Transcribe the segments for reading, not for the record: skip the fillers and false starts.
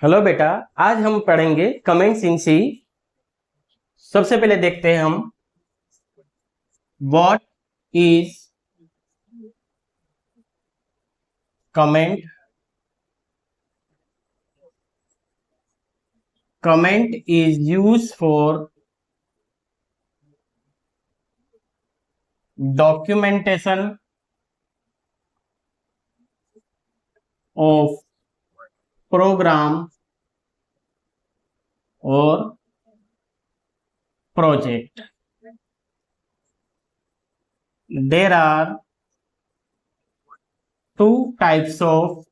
Hello बेटा, आज हम पढ़ेंगे कमेंट्स इन सी। सबसे पहले देखते हैं हम what is comment. Comment is used for documentation of program और project. There are two types of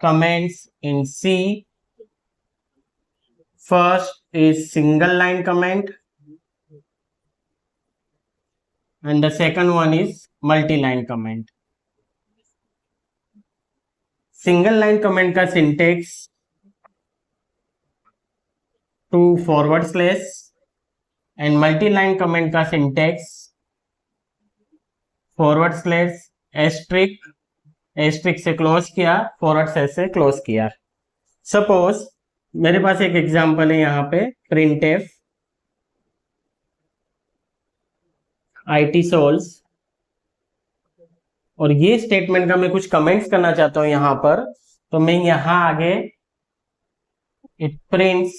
comments in C. First is single line comment and the second one is multi-line comment. Single line comment का syntax two forward slash and multi line comment का syntax forward slash asterisk से close किया, forward slash से close किया। Suppose मेरे पास एक example है यहाँ पे प्रिंटफ IT सोल्स, और ये स्टेटमेंट का मैं कुछ कमेंट्स करना चाहता हूं यहां पर, तो मैं यहां आगे इट प्रिंट्स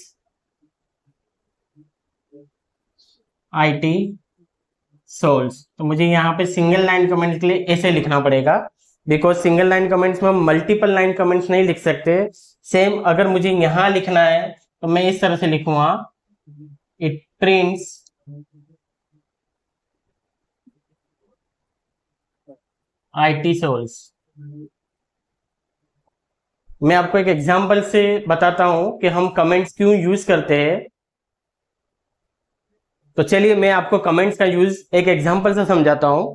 IT सोल्स, तो मुझे यहाँ पे सिंगल लाइन कमेंट्स के लिए ऐसे लिखना पड़ेगा, बिकॉज सिंगल लाइन कमेंट्स में हम मल्टीपल लाइन कमेंट्स नहीं लिख सकते। सेम अगर मुझे यहां लिखना है तो मैं इस तरह से लिखूंगा, इट प्रिंट्स IT सोल्स। मैं आपको एक एग्जांपल से बताता हूं कि हम कमेंट्स क्यों यूज करते हैं। तो चलिए मैं आपको कमेंट्स का यूज एक एग्जांपल से समझाता हूं।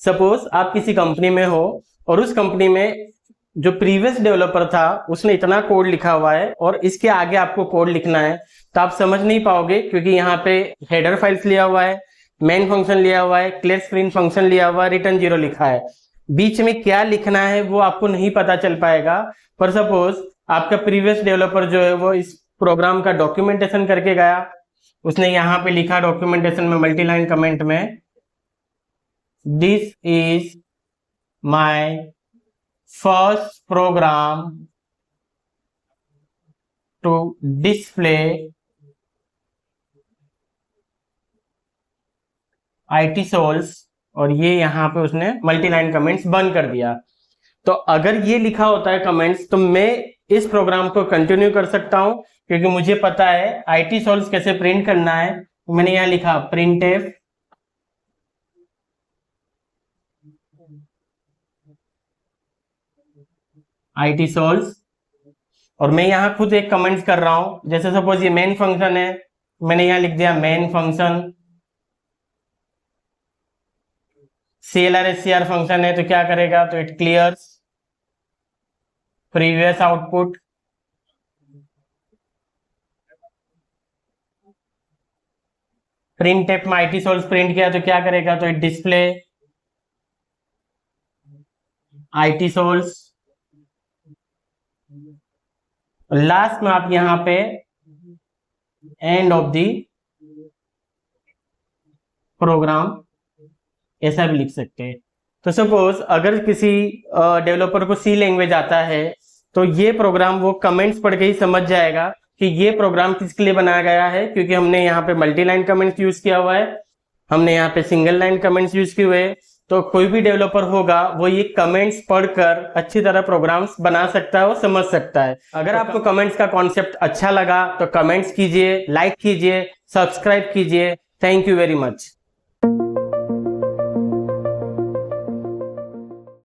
सपोज आप किसी कंपनी में हो और उस कंपनी में जो प्रीवियस डेवलपर था उसने इतना कोड लिखा हुआ है और इसके आगे आपको कोड लिखना है, तो आप समझ नहीं पाओगे, क्योंकि यहाँ पे हेडर फाइल्स लिया हुआ है, मेन फंक्शन लिया हुआ है, क्लियर स्क्रीन फंक्शन लिया हुआ है, रिटर्न 0 लिखा है। बीच में क्या लिखना है वो आपको नहीं पता चल पाएगा। पर सपोज आपका प्रीवियस डेवलपर जो है वो इस प्रोग्राम का डॉक्यूमेंटेशन करके गया, उसने यहाँ पे लिखा डॉक्यूमेंटेशन में मल्टी लाइन कमेंट में, this is my first program to display IT souls, और ये यहाँ पे उसने मल्टी लाइन कमेंट्स बंद कर दिया। तो अगर ये लिखा होता है कमेंट्स तो मैं इस प्रोग्राम को कंटिन्यू कर सकता हूं, क्योंकि मुझे पता है IT सोल्स कैसे प्रिंट करना है। तो मैंने यहाँ लिखा प्रिंटफ IT सोल्स, और मैं यहाँ खुद एक कमेंट्स कर रहा हूं। जैसे सपोज ये मेन फंक्शन है, मैंने यहाँ लिख दिया main function. CLR SCR function है तो क्या करेगा, तो it clears previous output. Printf में IT सोल्स प्रिंट किया तो क्या करेगा, तो it display IT souls. Last में आप यहां पे एंड ऑफ द प्रोग्राम ऐसा भी लिख सकते हैं। तो सपोज अगर किसी डेवलपर को C लैंग्वेज आता है तो ये प्रोग्राम वो कमेंट्स पढ़ के ही समझ जाएगा कि ये प्रोग्राम किसके लिए बनाया गया है, क्योंकि हमने यहाँ पे मल्टी लाइन कमेंट्स यूज किया हुआ है, हमने यहाँ पे सिंगल लाइन कमेंट्स यूज किए हुए हैं। तो कोई भी डेवलपर होगा वो ये कमेंट्स पढ़कर अच्छी तरह प्रोग्राम्स बना सकता है और समझ सकता है। अगर आपको कमेंट्स का कॉन्सेप्ट अच्छा लगा तो कमेंट्स कीजिए, लाइक कीजिए, सब्सक्राइब कीजिए। Thank you very much.